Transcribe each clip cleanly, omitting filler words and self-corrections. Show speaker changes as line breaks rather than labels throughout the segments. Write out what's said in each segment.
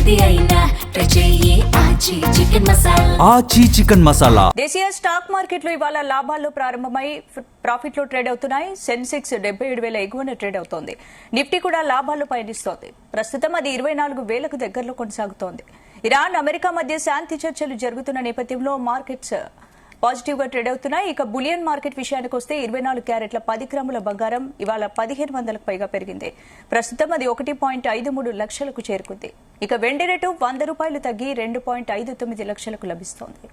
ఏది అయినా ట్రై చెయ్యి ఆచి చికెన్ మసాలా.
ఆచి చికెన్ మసాలా.
దేశీయ స్టాక్ మార్కెట్లు ఇవాళ లాభాల్లో ప్రారంభమై ప్రాఫిట్ లో ట్రేడ్ అవుతున్నాయి. సెన్సెక్స్ 77,000 ఎగువన ట్రేడ్ అవుతోంది. నిఫ్టీ కూడా లాభాల్లో పయనిస్తోంది. ప్రస్తుతం అది 24,000కు దగ్గరలో కొనసాగుతోంది. ఇరాన్ అమెరికా మధ్య శాంతి చర్చలు జరుగుతున్న నేపథ్యంలో మార్కెట్స్ పాజిటివ్ గా ట్రేడ్ అవుతున్నాయి. ఇక బులియన్ మార్కెట్ విషయానికి వస్తే 24 క్యారెట్ల 10 గ్రాముల బంగారం ఇవాళ 1,500కు పైగా పెరిగింది. ప్రస్తుతం అది 1.53 లక్షలకు చేరుకుంది. ఇక వెండి రేటు ₹100 తగ్గి 2.59 లక్షలకు లభిస్తోంది.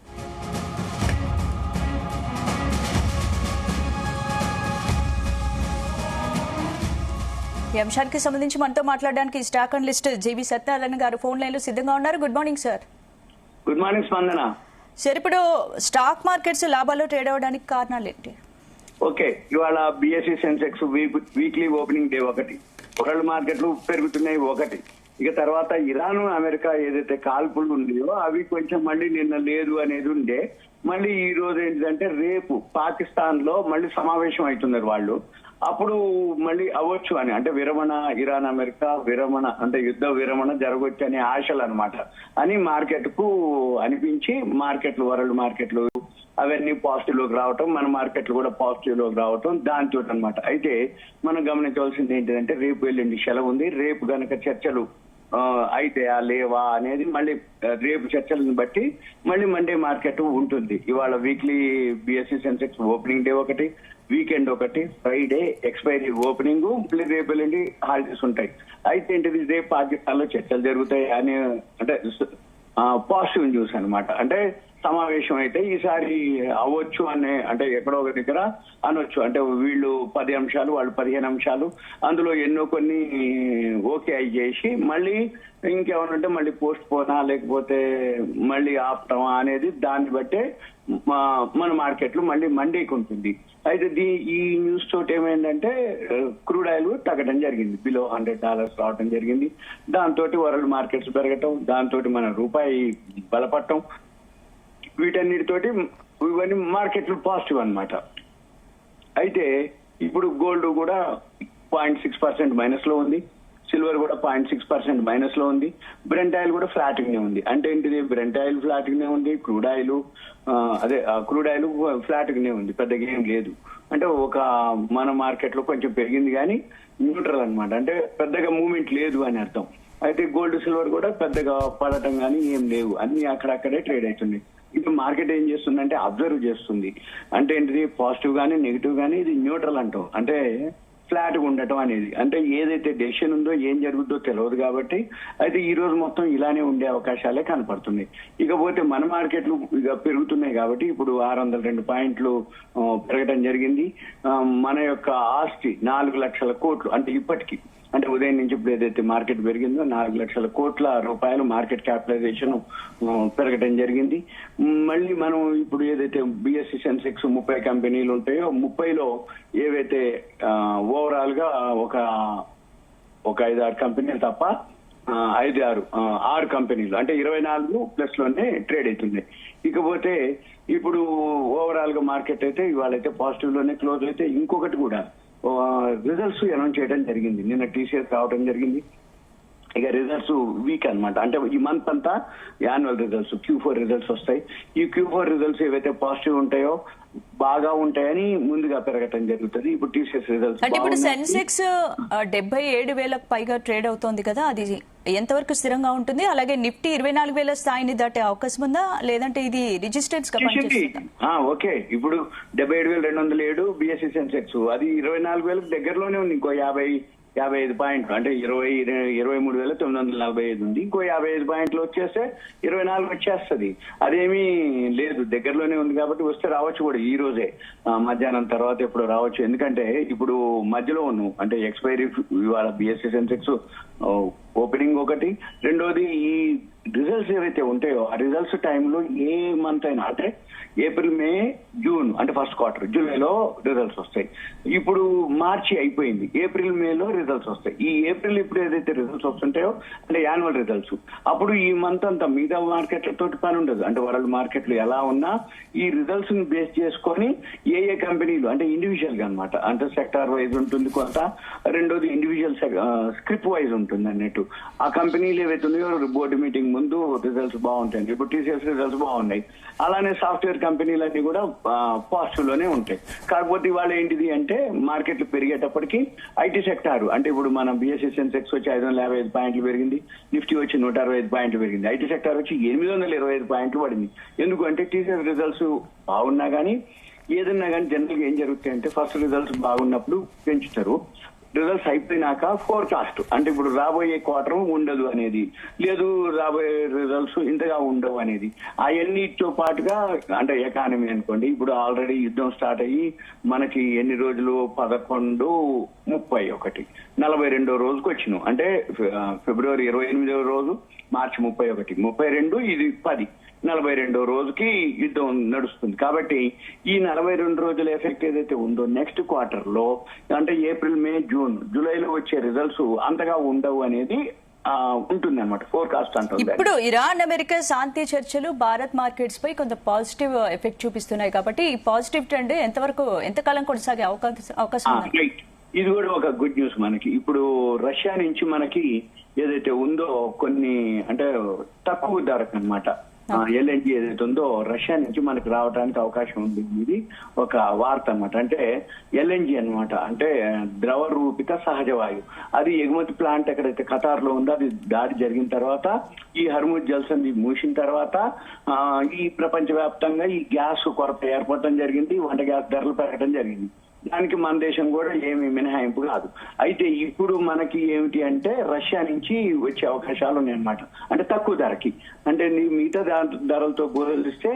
ఈ అంశానికి సంబంధించి మనతో మాట్లాడడానికి స్టాక్ అనలిస్ట్ జీవి సత్యనారాయణ గారు ఫోన్ లైన్ లో సిద్ధంగా ఉన్నారు. Good morning sir.
Good morning స్పందన.
సార్, ఇప్పుడు స్టాక్ మార్కెట్స్ లాభాల్లో ట్రేడ్ అవడానికి కారణాలు ఏంటి?
ఓకే, ఇవాళ BSc Sensex weekly opening day ఒకటి, వరల్డ్ మార్కెట్లు పెరుగుతున్నాయి ఒకటి. ఇక తర్వాత ఇరాన్ అమెరికా ఏదైతే కాల్పులు ఉన్నాయో అవి కొంచెం మళ్ళీ నిన్న లేదు అనేది ఉండే. మళ్ళీ ఈ రోజు ఏంటంటే రేపు పాకిస్తాన్ లో మళ్ళీ సమావేశం అవుతున్నారు వాళ్ళు. అప్పుడు మళ్ళీ అవ్వచ్చు అని, అంటే విరమణ, ఇరాన్ అమెరికా విరమణ అంటే యుద్ధ విరమణ జరగవచ్చు అనే ఆశలు అనమాట అని మార్కెట్ కు అనిపించి మార్కెట్లు, వరల్డ్ మార్కెట్లు అవన్నీ పాజిటివ్ లోకి రావటం, మన మార్కెట్లు కూడా పాజిటివ్ లోకి రావటం దాంతో అనమాట. అయితే మనం గమనించవలసింది ఏంటంటే రేపు ఎల్లుండి సెలవు ఉంది. రేపు గనక చర్చలు అయితే లేవా అనేది మళ్ళీ రేపు చర్చలను బట్టి మళ్ళీ మండే మార్కెట్ ఉంటుంది. ఇవాళ weekly BSc Sensex opening day ఒకటి, వీకెండ్ ఒకటి, ఫ్రైడే ఎక్స్పైరీ ఓపెనింగ్, మళ్ళీ రేపు ఎల్లుండి హాలిడేస్ ఉంటాయి. అయితే ఏంటిది, రేపు పాకిస్తాన్ లో చర్చలు జరుగుతాయి అని అంటే పాజిటివ్ న్యూస్ అనమాట. అంటే సమావేశం అయితే ఈసారి అవ్వచ్చు అనే, అంటే ఎక్కడో ఒక దగ్గర అనొచ్చు. అంటే వీళ్ళు 10 అంశాలు, వాళ్ళు 15 అంశాలు, అందులో ఎన్నో కొన్ని ఓకే అయ్యేసి మళ్ళీ ఇంకేమనంటే మళ్ళీ పోస్ట్ పోనా లేకపోతే మళ్ళీ ఆపటమా అనేది దాన్ని బట్టే మన మార్కెట్లు మళ్ళీ మండేకి ఉంటుంది. అయితే ఈ న్యూస్ తోటి ఏమైందంటే క్రూడ్ ఆయిల్ తగ్గడం జరిగింది, బిలో $100 రావడం జరిగింది. దాంతో వరల్డ్ మార్కెట్స్ పెరగటం, దాంతో మన రూపాయి బలపడటం, వీటన్నిటితోటి ఇవన్నీ మార్కెట్లు పాజిటివ్ అన్నమాట. అయితే ఇప్పుడు గోల్డ్ కూడా 0.6% మైనస్ లో ఉంది, సిల్వర్ కూడా 0.6% మైనస్ లో ఉంది, బ్రెంట్ ఆయిల్ కూడా ఫ్లాట్ గానే ఉంది. అంటే ఏంటిది, బ్రెంట్ ఆయిల్ ఫ్లాట్ గానే ఉంది, క్రూడ్ ఆయిల్ ఫ్లాట్ గానే ఉంది, పెద్దగా ఏం లేదు. అంటే ఒక మన మార్కెట్ లో కొంచెం పెరిగింది కానీ న్యూట్రల్ అన్నమాట, అంటే పెద్దగా మూవ్మెంట్ లేదు అని అర్థం. అయితే గోల్డ్, సిల్వర్ కూడా పెద్దగా పడటం కానీ ఏం లేవు, అన్ని అక్కడక్కడే ట్రేడ్ అవుతుంది. ఇప్పుడు మార్కెట్ ఏం చేస్తుందంటే అబ్జర్వ్ చేస్తుంది. అంటే ఏంటిది, పాజిటివ్ గానీ నెగిటివ్ గానీ ఇది న్యూట్రల్ అంటాం, అంటే ఫ్లాట్ గా ఉండటం అనేది. అంటే ఏదైతే డెసిషన్ ఉందో ఏం జరుగుతుందో తెలియదు కాబట్టి అయితే ఈ రోజు మొత్తం ఇలానే ఉండే అవకాశాలే కనపడుతున్నాయి. ఇకపోతే మన మార్కెట్లు ఇక పెరుగుతున్నాయి కాబట్టి ఇప్పుడు 602 పాయింట్లు పెరగడం జరిగింది. మన యొక్క ఆస్తి 4 లక్షల కోట్లు, అంటే ఇప్పటికీ అంటే ఉదయం నుంచి ఇప్పుడు ఏదైతే మార్కెట్ పెరిగిందో 4 లక్షల కోట్ల రూపాయలు మార్కెట్ క్యాపిటలైజేషన్ పెరగడం జరిగింది. మళ్ళీ మనం ఇప్పుడు ఏదైతే బిఎస్సి సెన్సెక్స్ 30 కంపెనీలు ఉంటాయో 30లో ఏవైతే ఓవరాల్ గా ఒక 5-6 కంపెనీలు తప్ప 6 కంపెనీలు అంటే 24+ లోనే ట్రేడ్ అవుతుంది. ఇకపోతే ఇప్పుడు ఓవరాల్ గా మార్కెట్ అయితే ఇవాళైతే పాజిటివ్ లోనే క్లోజ్ అయితే ఇంకొకటి కూడా రిజల్ట్స్ అనౌన్స్ చేయడం జరిగింది. నిన్న టీసీఎస్ రావడం జరిగింది. ఇక రిజల్ట్స్ వీక్ అన్నమాట, అంటే ఈ మంత్ అంతా యాన్యువల్ రిజల్ట్స్, Q4 రిజల్ట్స్ వస్తాయి. ఈ Q4 రిజల్ట్స్ ఏవైతే పాజిటివ్ ఉంటాయో బాగా ఉంటాయని ముందుగా పెరగటం జరుగుతుంది. ఇప్పుడు టీసీఎస్ రిజల్ట్స్
అంటే ఇప్పుడు సెన్సెక్స్ 77,000కు పైగా ట్రేడ్ అవుతోంది కదా, అది ఎంతవరకు స్థిరంగా ఉంటుంది? అలాగే నిఫ్టీ 24,000 స్థాయిని దాటే అవకాశం ఉందా, లేదంటే ఇది రెసిస్టెన్స్ గా పనిచేస్తుందా?
ఓకే, ఇప్పుడు 77,207 బిఎస్సి సెన్సెక్స్, అది 24,000 దగ్గరలోనే ఉంది. ఇంకో 55 పాయింట్లు, అంటే 23,945 ఉంది. ఇంకో 55 పాయింట్లు వచ్చేస్తే 24 వచ్చేస్తుంది. అదేమీ లేదు, దగ్గరలోనే ఉంది కాబట్టి వస్తే రావచ్చు కూడా ఈ రోజే మధ్యాహ్నం తర్వాత ఎప్పుడు రావచ్చు. ఎందుకంటే ఇప్పుడు మధ్యలో ఉన్నాం, అంటే ఎక్స్పైరీ ఇవాళ బిఎస్సి సెన్సెక్స్ ఓపెనింగ్ ఒకటి, రెండోది ఈ రిజల్ట్స్ ఏవైతే ఉంటాయో ఆ రిజల్ట్స్ టైంలో ఏ మంత్ అయినా అంటే ఏప్రిల్, మే, జూన్ అంటే ఫస్ట్ క్వార్టర్, జూలైలో రిజల్ట్స్ వస్తాయి. ఇప్పుడు మార్చి అయిపోయింది, ఏప్రిల్, మేలో రిజల్ట్స్ వస్తాయి. ఈ ఏప్రిల్ ఇప్పుడు ఏదైతే రిజల్ట్స్ వస్తుంటాయో అంటే యాన్యువల్ రిజల్ట్స్, అప్పుడు ఈ మంత్ అంతా మిగతా మార్కెట్లతో పని ఉండదు. అంటే వరల్డ్ మార్కెట్లు ఎలా ఉన్నా ఈ రిజల్ట్స్ ని బేస్ చేసుకొని ఏ కంపెనీలు అంటే ఇండివిజువల్ గా అనమాట, అంటే సెక్టార్ వైజ్ ఉంటుంది కొంత, రెండోది ఇండివిజువల్ స్క్రిప్ట్ వైజ్ ఉంటుంది అన్నట్టు. ఆ కంపెనీలు ఏవైతే ఉన్నాయో బోర్డు మీటింగ్ ముందు రిజల్ట్స్ బాగుంటాయి. ఇప్పుడు టీసీఎస్ రిజల్ట్స్ బాగున్నాయి, అలానే సాఫ్ట్వేర్ కంపెనీలన్నీ కూడా పాజిటివ్ లోనే ఉంటాయి. కాకపోతే ఇవాళ ఏంటిది అంటే మార్కెట్లు పెరిగేటప్పటికి ఐటీ సెక్టార్ అంటే ఇప్పుడు మన బిఎస్సి సెన్సెక్స్ వచ్చి 555 పాయింట్లు పెరిగింది, నిఫ్టీ వచ్చి 165 పాయింట్లు పెరిగింది, ఐటీ సెక్టార్ వచ్చి 825 పాయింట్లు పడింది. ఎందుకంటే టీసీఎస్ రిజల్ట్స్ బాగున్నా కానీ ఏదన్నా కానీ జనరల్ గా ఏం జరుగుతాయంటే ఫస్ట్ రిజల్ట్స్ బాగున్నప్పుడు పెంచుతారు, రిజల్ట్స్ అయిపోయినాక ఫోర్కాస్ట్ అంటే ఇప్పుడు రాబోయే క్వార్టర్ ఉండదు అనేది, లేదు రాబోయే రిజల్ట్స్ ఇంతగా ఉండవు అనేది, అవన్నిటితో పాటుగా అంటే ఎకానమీ అనుకోండి, ఇప్పుడు ఆల్రెడీ యుద్ధం స్టార్ట్ అయ్యి మనకి ఎన్ని రోజులు 11/31 42వ రోజుకి వచ్చినాం. అంటే ఫిబ్రవరి 28వ రోజు, మార్చి 31, 32, ఇది 10, 42వ రోజుకి యుద్ధం నడుస్తుంది. కాబట్టి ఈ 42 రోజుల ఎఫెక్ట్ ఏదైతే ఉందో నెక్స్ట్ క్వార్టర్ లో అంటే ఏప్రిల్, మే, జూన్, జూలైలో వచ్చే రిజల్ట్స్ అంతగా ఉండవు అనేది ఉంటుంది అనమాట, ఫోర్కాస్ట్ అంటుంది.
ఇప్పుడు ఇరాన్ అమెరికా శాంతి చర్చలు భారత్ మార్కెట్స్ పై కొంత పాజిటివ్ ఎఫెక్ట్ చూపిస్తున్నాయి కాబట్టి ఈ పాజిటివ్ ట్రెండ్ ఎంతకాలం కొనసాగే అవకాశం ఉంది?
ఇది కూడా ఒక గుడ్ న్యూస్ మనకి. ఇప్పుడు రష్యా నుంచి మనకి ఏదైతే ఉందో కొన్ని అంటే తక్కువ ధరకు అనమాట ఎల్ఎన్జీ ఏదైతే ఉందో రష్యా నుంచి మనకు రావడానికి అవకాశం ఉంది. ఇది ఒక వార్త అనమాట. అంటే ఎల్ఎన్జీ అనమాట, అంటే ద్రవ రూపిత సహజ వాయువు. అది ఎగుమతి ప్లాంట్ ఎక్కడైతే ఖతార్ లో ఉందో అది దాడి జరిగిన తర్వాత, ఈ హర్ముజ్ జల్సంధి మూసిన తర్వాత ఈ ప్రపంచవ్యాప్తంగా ఈ గ్యాస్ కొరత ఏర్పడటం జరిగింది, వంట గ్యాస్ ధరలు పెరగడం జరిగింది. దానికి మన దేశం కూడా ఏమి మినహాయింపు కాదు. అయితే ఇప్పుడు మనకి ఏమిటి అంటే రష్యా నుంచి వచ్చే అవకాశాలు ఉన్నాయన్నమాట. అంటే తక్కువ ధరకి, అంటే మిగతా ధరలతో పోలిస్తే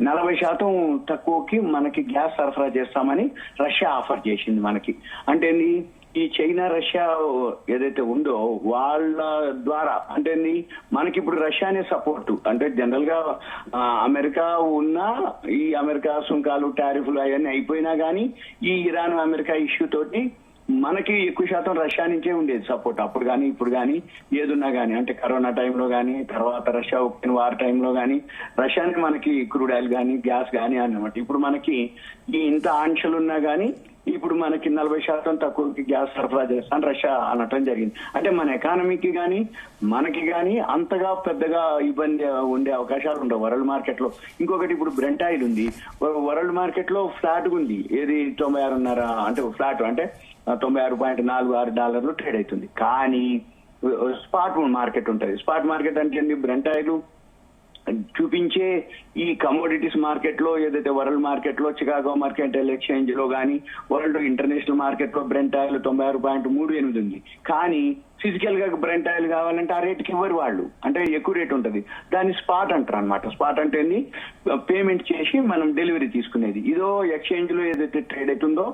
40% తక్కువకి మనకి గ్యాస్ సరఫరా చేస్తామని రష్యా ఆఫర్ చేసింది మనకి. అంటే ఈ చైనా రష్యా ఏదైతే ఉందో వాళ్ళ ద్వారా అంటే మనకి ఇప్పుడు రష్యానే సపోర్ట్. అంటే జనరల్ గా అమెరికా ఉన్న ఈ అమెరికా సుంకాలు, టారిఫ్లు అవన్నీ అయిపోయినా కానీ ఈ ఇరాన్ అమెరికా ఇష్యూ తోటి మనకి ఎక్కువ శాతం రష్యా నుంచే ఉండేది సపోర్ట్. అప్పుడు కానీ ఇప్పుడు కానీ ఏదున్నా కానీ, అంటే కరోనా టైంలో కానీ, తర్వాత రష్యా ఉక్రెయిన్ వార్ టైంలో కానీ రష్యానే మనకి క్రూడ్ ఆయిల్ కానీ గ్యాస్ కానీ అన్నమాట. ఇప్పుడు మనకి ఈ ఇంత ఆంక్షలు ఉన్నా కానీ ఇప్పుడు మనకి 40% తక్కువకి గ్యాస్ సరఫరా చేస్తాను రష్యా అనటం జరిగింది. అంటే మన ఎకానమీకి కానీ మనకి కానీ అంతగా పెద్దగా ఇబ్బంది ఉండే అవకాశాలు ఉండవు వరల్డ్ మార్కెట్ లో. ఇంకొకటి ఇప్పుడు బ్రెంట్ ఆయిల్ ఉంది వరల్డ్ మార్కెట్ లో, ఫ్లాట్ ఉంది. ఏది 96.5 అంటే ఫ్లాట్ అంటే $96.46 ట్రేడ్ అవుతుంది. కానీ స్పాట్ మార్కెట్ ఉంటుంది. స్పాట్ మార్కెట్ అంటే బ్రెంట్ ఆయిల్ చూపించే ఈ కమోడిటీస్ మార్కెట్ లో ఏదైతే వరల్డ్ మార్కెట్ లో చికాగో మర్కెంటైల్ ఎక్స్చేంజ్ లో కానీ వరల్డ్ ఇంటర్నేషనల్ మార్కెట్ లో బ్రెంట్ ఆయిల్ 96.38 ఉంది. కానీ ఫిజికల్ గా బ్రెంట్ ఆయిల్ కావాలంటే ఆ రేటుకి ఇవ్వరు వాళ్ళు, అంటే ఎక్కువ రేట్ ఉంటుంది. దాన్ని స్పాట్ అంటారు అనమాట. స్పాట్ అంటే పేమెంట్ చేసి మనం డెలివరీ తీసుకునేది. ఇదో ఎక్స్చేంజ్ లో ఏదైతే ట్రేడ్ అవుతుందో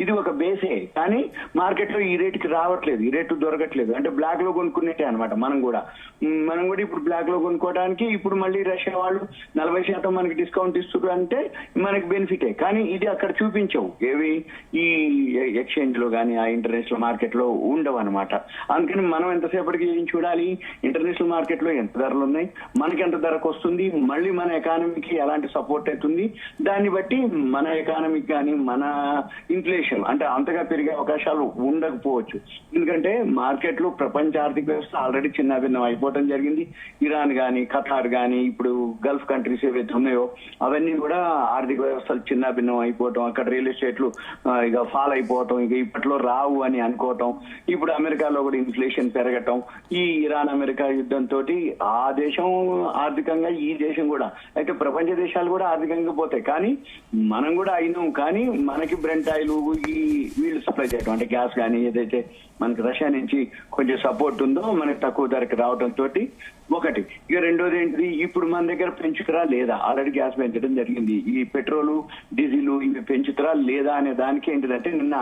ఇది ఒక బేసే, కానీ మార్కెట్ లో ఈ రేటుకి రావట్లేదు, ఈ రేటు దొరకట్లేదు. అంటే బ్లాక్ లో కొనుక్కునేటే అనమాట. మనం కూడా ఇప్పుడు బ్లాక్ లో కొనుక్కోవడానికి ఇప్పుడు మళ్ళీ రష్యా వాళ్ళు 40% మనకి డిస్కౌంట్ ఇస్తున్నారు అంటే మనకి బెనిఫిటే. కానీ ఇది అక్కడ చూపించవు, ఏవి ఈ ఎక్స్చేంజ్ లో కానీ ఆ ఇంటర్నేషనల్ మార్కెట్ లో ఉండవు అనమాట. అందుకని మనం ఎంతసేపటికి ఏం చూడాలి, ఇంటర్నేషనల్ మార్కెట్ లో ఎంత ధరలు ఉన్నాయి, మనకి ఎంత ధరకు వస్తుంది, మళ్ళీ మన ఎకానమీకి ఎలాంటి సపోర్ట్ అవుతుంది, దాన్ని బట్టి మన ఎకానమీకి కానీ మన ఇన్ఫ్లేషన్ అంటే అంతగా పెరిగే అవకాశాలు ఉండకపోవచ్చు. ఎందుకంటే మార్కెట్లు ప్రపంచ ఆర్థిక వ్యవస్థ ఆల్రెడీ చిన్నాభిన్నం అయిపోవడం జరిగింది. ఇరాన్ కానీ ఖతార్ కానీ ఇప్పుడు గల్ఫ్ కంట్రీస్ ఏవైతే ఉన్నాయో అవన్నీ కూడా ఆర్థిక వ్యవస్థలు చిన్నాభిన్నం అయిపోవటం, అక్కడ రియల్ ఎస్టేట్లు ఇక ఫాల్ అయిపోవటం, ఇక ఇప్పట్లో రావు అని అనుకోవటం, ఇప్పుడు అమెరికాలో కూడా ఇన్ఫ్లేషన్ పెరగటం, ఈ ఇరాన్ అమెరికా యుద్ధంతో ఆ దేశం ఆర్థికంగా ఈ దేశం కూడా, అయితే ప్రపంచ దేశాలు కూడా ఆర్థికంగా పోతాయి. కానీ మనం కూడా అయినాం, కానీ మనకి బ్రెంట్ ఆయిల్ ఈ వీళ్ళు సప్లై చేయడం అంటే గ్యాస్ కానీ ఏదైతే మనకి రష్యా నుంచి కొంచెం సపోర్ట్ ఉందో మనకి తక్కువ ధరకు రావడంతో ఒకటి. ఇక రెండోది ఏంటిది, ఇప్పుడు మన దగ్గర పెంచుతారా లేదా, ఆల్రెడీ గ్యాస్ పెంచడం జరిగింది, ఈ పెట్రోలు డీజిల్ ఇవి పెంచుతారా లేదా అనే దానికి ఏంటిదంటే నిన్న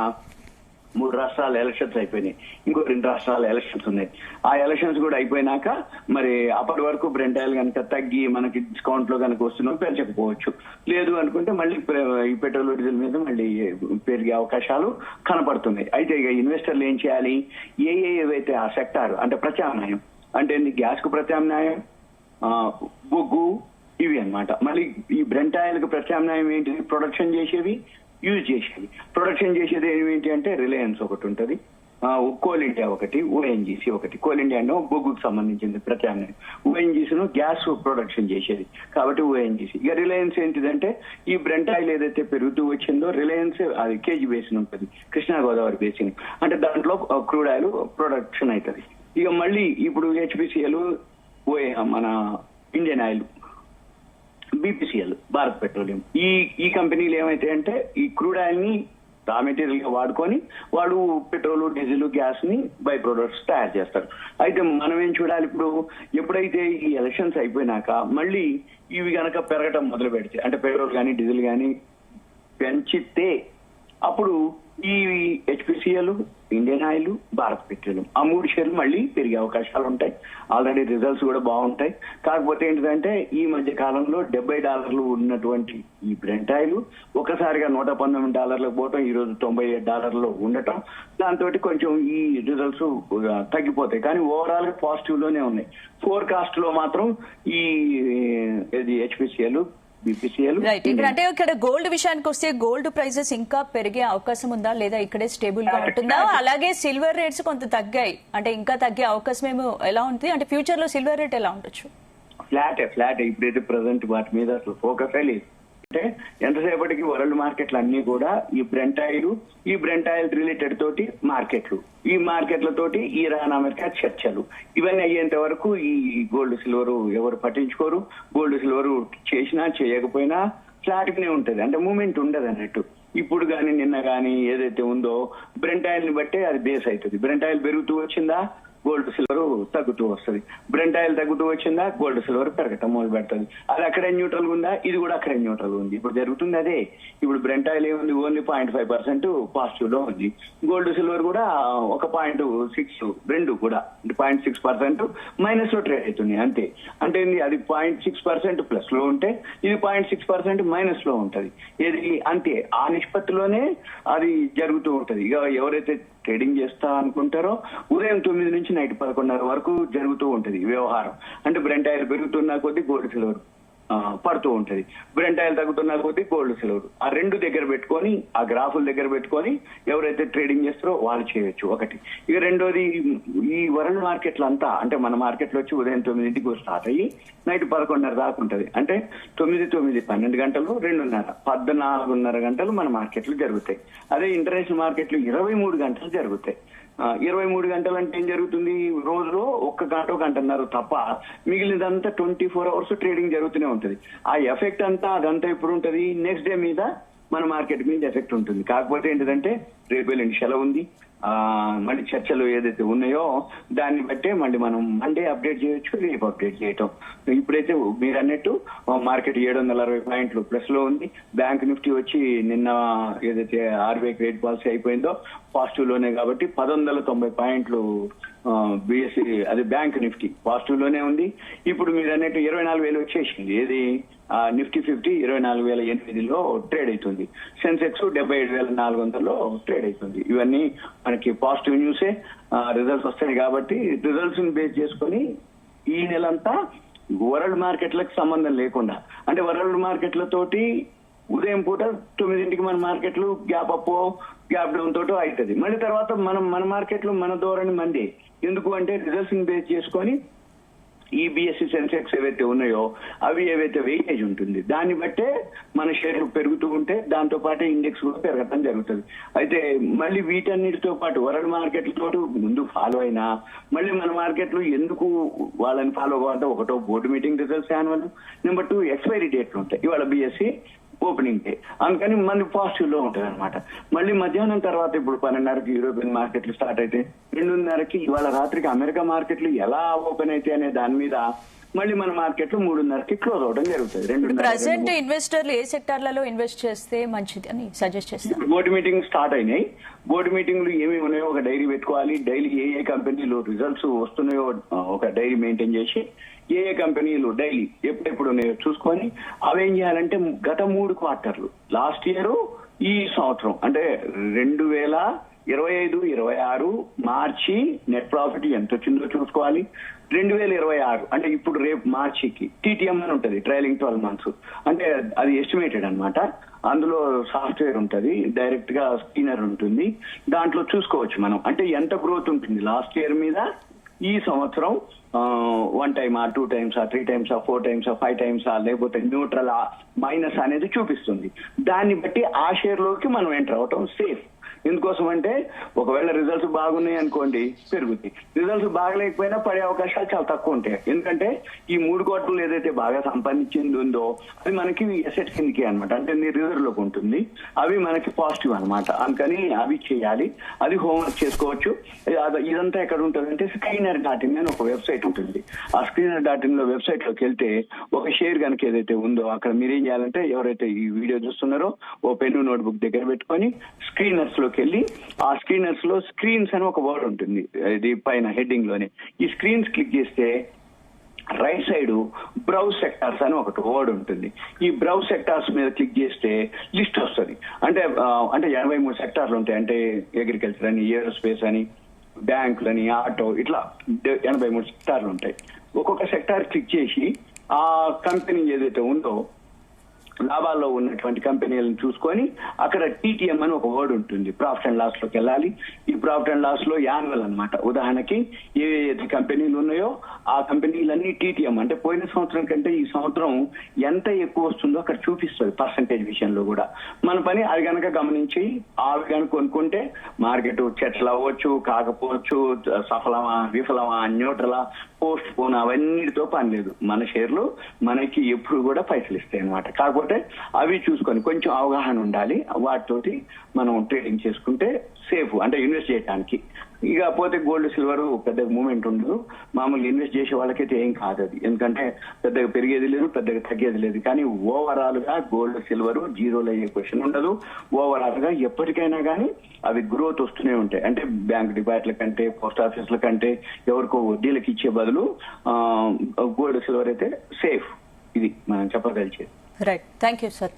3 రాష్ట్రాల ఎలక్షన్స్ అయిపోయినాయి, ఇంకో 2 రాష్ట్రాల ఎలక్షన్స్ ఉన్నాయి. ఆ ఎలక్షన్స్ కూడా అయిపోయినాక మరి అప్పటి వరకు బ్రెంట్ ఆయిల్ కనుక తగ్గి మనకి డిస్కౌంట్ లో కనుక వస్తున్నాం పెంచకపోవచ్చు. లేదు అనుకుంటే మళ్ళీ ఈ పెట్రోల్ డీజిల్ మీద మళ్ళీ పెరిగే అవకాశాలు కనపడుతున్నాయి. అయితే ఇక ఇన్వెస్టర్లు ఏం చేయాలి? ఏవైతే ఆ సెక్టార్ అంటే ప్రత్యామ్నాయం అంటే గ్యాస్ కు ప్రత్యామ్నాయం బొగ్గు ఇవి అన్నమాట. మళ్ళీ ఈ బ్రెంట్ ఆయిల్ కు ప్రత్యామ్నాయం ఏంటిది? ప్రొడక్షన్ చేసేవి, యూజ్ చేసేవి. ప్రొడక్షన్ చేసేది ఏమిటి అంటే రిలయన్స్ ఒకటి ఉంటుంది, కోల్ ఇండియా ఒకటి, ఓఎన్జీసీ ఒకటి. కోల్ ఇండియా అంటే బొగ్గుకు సంబంధించింది ప్రత్యామ్నాయం, ఓఎన్జీసీను గ్యాస్ ప్రొడక్షన్ చేసేది కాబట్టి ఓఎన్జీసీ. ఇక రిలయన్స్ ఏంటిదంటే ఈ బ్రెంట్ ఆయిల్ ఏదైతే పెరుగుతూ వచ్చిందో రిలయన్స్ అది కేజీ బేసిన్ ఉంటుంది, కృష్ణా గోదావరి బేసిన్, అంటే దాంట్లో క్రూడ్ ఆయిల్ ప్రొడక్షన్ అవుతుంది. ఇక మళ్ళీ ఇప్పుడు హెచ్పిసిఎల్, మన Indian oil, BPCL, Bharat petroleum, ఈ కంపెనీలు ఏమైతే అంటే ఈ క్రూడ్ ఆయిల్ ని రా మెటీరియల్ గా వాడుకొని వాళ్ళు పెట్రోల్, డీజిల్, గ్యాస్ ని బై ప్రొడక్ట్స్ తయారు చేస్తారు. అయితే మనం ఏం చూడాలి? ఇప్పుడు ఎప్పుడైతే ఈ ఎలక్షన్స్ అయిపోయినాక మళ్ళీ ఇవి గనక పెరగటం మొదలు పెడితే అంటే పెట్రోల్ కానీ డీజిల్ కానీ పెంచితే అప్పుడు ఈ HPCL, Indian oil, Bharat petroleum ఆ 3 షేర్లు మళ్ళీ పెరిగే అవకాశాలు ఉంటాయి. ఆల్రెడీ రిజల్ట్స్ కూడా బాగుంటాయి. కాకపోతే ఏంటంటే ఈ మధ్య కాలంలో $70 ఉన్నటువంటి ఈ బ్రెంట్ ఆయిల్ ఒకసారిగా $119 పోవటం, ఈ రోజు $97 ఉండటం, దాంతో కొంచెం ఈ రిజల్ట్స్ తగ్గిపోతాయి. కానీ ఓవరాల్ గా పాజిటివ్ లోనే ఉన్నాయి. ఫోర్కాస్ట్ లో మాత్రం ఈ హెచ్పిసిఎల్, బీపీసీఎల్.
రైట్. అంటే ఇక్కడ గోల్డ్ విషయానికి వస్తే గోల్డ్ ప్రైజెస్ ఇంకా పెరిగే అవకాశం ఉందా లేదా ఇక్కడే స్టేబుల్ గా ఉంటుందా? అలాగే సిల్వర్ రేట్స్ కొంత తగ్గాయి, అంటే ఇంకా తగ్గే అవకాశం ఏమో ఎలా ఉంటుంది? అంటే ఫ్యూచర్ లో సిల్వర్ రేట్ ఎలా ఉండొచ్చు?
ఫ్లాట్ ఇప్పుడైతే ప్రజెంట్ వాటి మీద అసలు ఫోకస్ లేదు. అంటే ఎంతసేపటికి వరల్డ్ మార్కెట్లు అన్ని కూడా ఈ బ్రెంట్ ఆయిల్ రిలేటెడ్ తోటి మార్కెట్లు, ఈ మార్కెట్లతోటి ఇరాన్ అమెరికా చర్చలు ఇవన్నీ అయ్యేంత వరకు ఈ గోల్డ్ సిల్వర్ ఎవరు పట్టించుకోరు. గోల్డ్ సిల్వర్ చేసినా చేయకపోయినా ఫ్లాట్ గానే ఉంటది, అంటే మూమెంట్ ఉండదు అన్నట్టు. ఇప్పుడు కానీ నిన్న కానీ ఏదైతే ఉందో బ్రెంట్ ఆయిల్ ని బట్టే అది బేస్ అవుతుంది. బ్రెంట్ ఆయిల్ పెరుగుతూ వచ్చిందా గోల్డ్ సిల్వర్ తగ్గుతూ వస్తుంది, బ్రెంట్ ఆయిల్ తగ్గుతూ వచ్చిందా గోల్డ్ సిల్వర్ పెరగటం మొదలు పెడుతుంది. అది అక్కడే న్యూట్రల్ ఉందా, ఇది కూడా అక్కడే న్యూట్రల్ ఉంది. ఇప్పుడు జరుగుతుంది అదే. ఇప్పుడు బ్రెంట్ ఆయిల్ ఏముంది, ఓన్లీ 0.5% పాజిటివ్ లో ఉంది. గోల్డ్ సిల్వర్ కూడా ఒక 0.6 రెండు కూడా 0.6% మైనస్ లో ట్రేడ్ అవుతుంది అంతే. అంటే అది 0.6% ప్లస్ లో ఉంటే ఇది 0.6% మైనస్ లో ఉంటది. ఇది అంతే, ఆ నిష్పత్తిలోనే అది జరుగుతూ ఉంటది. ఇక ఎవరైతే ట్రేడింగ్ చేస్తా అనుకుంటారో ఉదయం 9 నుంచి నైట్ 11:30 వరకు జరుగుతూ ఉంటది వ్యవహారం. అంటే బ్రెంట్ ఆయిల్ పెరుగుతున్నా కొద్దీ గోల్డ్ సిల్వర్ పడుతూ ఉంటది, బ్రెంట్ ఆయిల్ తగ్గుతున్నా కొద్దీ గోల్డ్ సిల్వర్. ఆ రెండు దగ్గర పెట్టుకొని, ఆ గ్రాఫుల దగ్గర పెట్టుకొని ఎవరైతే ట్రేడింగ్ చేస్తారో వాళ్ళు చేయొచ్చు ఒకటి. ఇక రెండోది ఈ వరల్డ్ మార్కెట్లు అంతా అంటే మన మార్కెట్లో వచ్చి ఉదయం 9ంటికి స్టార్ట్ అయ్యి నైట్ 11:30 దాకా ఉంటది. అంటే 12 గంటలు 2:30 14:30 గంటలు మన మార్కెట్లు జరుగుతాయి. అదే ఇంటర్నేషనల్ మార్కెట్లు 23 గంటలు జరుగుతాయి. 23 గంటలు అంటే ఏం జరుగుతుంది? రోజులో 1 గంటన్నర తప్ప మిగిలినదంతా 24 అవర్స్ ట్రేడింగ్ జరుగుతూనే ఉంటది. ఆ ఎఫెక్ట్ అంతా అదంతా ఎప్పుడు ఉంటది? నెక్స్ట్ డే మీద మన మార్కెట్ మీద ఎఫెక్ట్ ఉంటుంది. కాకపోతే ఏంటంటే రేపు ఎల్లుండి సెలవు ఉంది, మళ్ళీ చర్చలు ఏదైతే ఉన్నాయో దాన్ని బట్టే మళ్ళీ మనం మండే అప్డేట్ చేయొచ్చు, రేపు అప్డేట్ చేయటం. ఇప్పుడైతే మీరు అన్నట్టు మార్కెట్ 760 పాయింట్లు ప్లస్ లో ఉంది. బ్యాంక్ నిఫ్టీ వచ్చి నిన్న ఏదైతే ఆర్బీఐ క్రెడిట్ పాలసీ అయిపోయిందో పాజిటివ్ లోనే కాబట్టి 1190 పాయింట్లు బిఎస్సి అది బ్యాంక్ నిఫ్టీ పాజిటివ్ లోనే ఉంది. ఇప్పుడు మీరు అన్నట్టు 24,000 వచ్చేసింది. ఏది నిఫ్టీ 50 24,008లో ట్రేడ్ అవుతుంది. సెన్సెక్స్ 77,400లో ట్రేడ్ అవుతుంది. ఇవన్నీ మనకి పాజిటివ్ న్యూసే. రిజల్ట్స్ వస్తాయి కాబట్టి రిజల్ట్స్ ని బేస్ చేసుకొని ఈ నెలంతా వరల్డ్ మార్కెట్లకు సంబంధం లేకుండా అంటే వరల్డ్ మార్కెట్లతోటి ఉదయం పూట 9ంటికి మన మార్కెట్లు గ్యాప్ అప్ గ్యాప్ డౌన్ తోటో అవుతుంది. మళ్ళీ తర్వాత మన మార్కెట్లు మన ధోరణి మంది. ఎందుకు అంటే రిజల్ట్స్ ని బేస్ చేసుకొని ఈ బిఎస్సి సెన్సెక్స్ ఏవైతే ఉన్నాయో అవి ఏవైతే వెయిటేజ్ ఉంటుంది దాన్ని బట్టే మన షేర్లు పెరుగుతూ ఉంటే దాంతో పాటు ఇండెక్స్ కూడా పెరగడం జరుగుతుంది. అయితే మళ్ళీ వీటన్నిటితో పాటు వరల్డ్ మార్కెట్లతో ముందు ఫాలో అయినా మళ్ళీ మన మార్కెట్లు ఎందుకు వాళ్ళని ఫాలో అవ్వాలంటే ఒకటో board meeting results annual, number 2 expiry డేట్లు ఉంటాయి. ఇవాళ బిఎస్సి ఓపెనింగ్ డే, అందుకని మళ్ళీ పాజిటివ్ లో ఉంటుంది అనమాట. మళ్ళీ మధ్యాహ్నం తర్వాత ఇప్పుడు 12:30కి యూరోపియన్ మార్కెట్లు స్టార్ట్ అయితే 2:30కి ఇవాళ రాత్రికి అమెరికా మార్కెట్లు ఎలా ఓపెన్ అయితే అనే దాని మీద మళ్ళీ మన మార్కెట్ లో 3:30కి క్లోజ్ అవడం జరుగుతుంది.
ప్రజెంట్ ఇన్వెస్టర్లు ఏ సెక్టార్లలో ఇన్వెస్ట్ చేస్తే మంచిది అని సజెస్ట్ చేస్తారు?
బోర్డు మీటింగ్ స్టార్ట్ అయినాయి. బోర్డు మీటింగ్లు ఏమేమి ఉన్నాయో ఒక డైరీ పెట్టుకోవాలి. డైలీ ఏ కంపెనీలు రిజల్ట్స్ వస్తున్నాయో ఒక డైరీ మెయింటైన్ చేసి ఏ కంపెనీలు డైలీ ఎప్పుడెప్పుడు ఉన్నాయో చూసుకొని అవేం చేయాలంటే గత 3 క్వార్టర్లు లాస్ట్ ఇయర్ ఈ సంవత్సరం అంటే 2025-26 మార్చి నెట్ ప్రాఫిట్ ఎంత వచ్చిందో చూసుకోవాలి. 2026 అంటే ఇప్పుడు రేపు మార్చికి TTM అని ఉంటుంది, ట్రైలింగ్ 12 months, అంటే అది ఎస్టిమేటెడ్ అన్నమాట. అందులో సాఫ్ట్వేర్ ఉంటుంది, డైరెక్ట్ గా స్క్రీనర్ ఉంటుంది, దాంట్లో చూసుకోవచ్చు మనం అంటే ఎంత గ్రోత్ ఉంటుంది లాస్ట్ ఇయర్ మీద ఈ సంవత్సరం. 1 time, 2 times, 3 times, 4 times, 5 times, లేకపోతే న్యూట్రల్ మైనస్ అనేది చూపిస్తుంది. దాన్ని బట్టి ఆ షేర్ లోకి మనం ఎంటర్ అవటం సేఫ్. ఎందుకోసం అంటే ఒకవేళ రిజల్ట్స్ బాగున్నాయి అనుకోండి పెరుగుతాయి, రిజల్ట్స్ బాగలేకపోయినా పడే అవకాశాలు చాలా తక్కువ ఉంటాయి. ఎందుకంటే ఈ 3 కోట్లు ఏదైతే బాగా సంపాదించింది ఉందో అది మనకి ఎసెట్ కిందకి అనమాట, అంటే రిజర్వ్ లోకి ఉంటుంది, అవి మనకి పాజిటివ్ అనమాట. అందుకని అవి చేయాలి, అది హోంవర్క్ చేసుకోవచ్చు. ఇదంతా ఎక్కడ ఉంటుంది అంటే screener.in అని ఒక వెబ్సైట్ ఉంటుంది. ఆ screener.in లో వెబ్సైట్ లోకి వెళ్తే ఒక షేర్ కనుక ఏదైతే ఉందో అక్కడ మీరేం చేయాలంటే ఎవరైతే ఈ వీడియో చూస్తున్నారో ఓ పెన్ను నోట్బుక్ దగ్గర పెట్టుకొని స్క్రీనర్స్ లోకి వెళ్ళి ఆ స్క్రీనర్స్ లో స్క్రీన్స్ అని ఒక వర్డ్ ఉంటుంది, ఇది పైన హెడ్డింగ్ లోనే. ఈ స్క్రీన్స్ క్లిక్ చేస్తే రైట్ సైడ్ బ్రౌజ్ సెక్టార్స్ అని ఒకటి వర్డ్ ఉంటుంది. ఈ బ్రౌజ్ సెక్టార్స్ మీద క్లిక్ చేస్తే లిస్ట్ వస్తుంది. అంటే 83 సెక్టార్లు ఉంటాయి. అంటే అగ్రికల్చర్ అని, ఏరోస్పేస్ అని, బ్యాంకులని, ఆటో, ఇట్లా 83 సెక్టార్లు ఉంటాయి. ఒక్కొక్క సెక్టార్ క్లిక్ చేసి ఆ కంపెనీ ఏదైతే ఉందో లాభాల్లో ఉన్నటువంటి కంపెనీలను చూసుకొని అక్కడ TTM అని ఒక వర్డ్ ఉంటుంది, ప్రాఫిట్ అండ్ లాస్ లోకి వెళ్ళాలి. ఈ ప్రాఫిట్ అండ్ లాస్ లో యాన్యువల్ అనమాట. ఉదాహరణకి ఏవైతే కంపెనీలు ఉన్నాయో ఆ కంపెనీలన్నీ TTM అంటే పోయిన సంవత్సరం కంటే ఈ సంవత్సరం ఎంత ఎక్కువ వస్తుందో అక్కడ చూపిస్తుంది పర్సంటేజ్ విషయంలో కూడా. మన పని అది కనుక గమనించి అవి కనుక కొనుక్కుంటే మార్కెట్ చెట్లు అవ్వచ్చు, కాకపోవచ్చు, సఫలమా, విఫలమా, న్యూట్రలా, పోస్ట్ పోన్, అవన్నిటితో పని లేదు. మన షేర్లు మనకి ఎప్పుడు కూడా పైసలు ఇస్తాయి అనమాట. కాకపోతే అవి చూసుకొని కొంచెం అవగాహన ఉండాలి, వాటితోటి మనం ట్రేడింగ్ చేసుకుంటే సేఫ్, అంటే ఇన్వెస్ట్ చేయడానికి. ఇక పోతే గోల్డ్ సిల్వర్ పెద్దగా మూవ్మెంట్ ఉండదు, మామూలుగా ఇన్వెస్ట్ చేసే వాళ్ళకైతే ఏం కాదు అది, ఎందుకంటే పెద్దగా పెరిగేది లేదు, పెద్దగా తగ్గేది లేదు. కానీ ఓవరాల్ గా గోల్డ్ సిల్వర్ జీరోలో అయ్యే క్వశ్చన్ ఉండదు. ఓవరాల్ గా ఎప్పటికైనా కానీ అవి గ్రోత్ వస్తూనే ఉంటాయి. అంటే బ్యాంక్ డిపాజిట్ల కంటే, పోస్ట్ ఆఫీసుల కంటే ఎవరికో వడ్డీలకు ఇచ్చే బదులు గోల్డ్ సిల్వర్ అయితే సేఫ్. ఇది మనం చెప్పగలిచేది.
Right, thank you sir.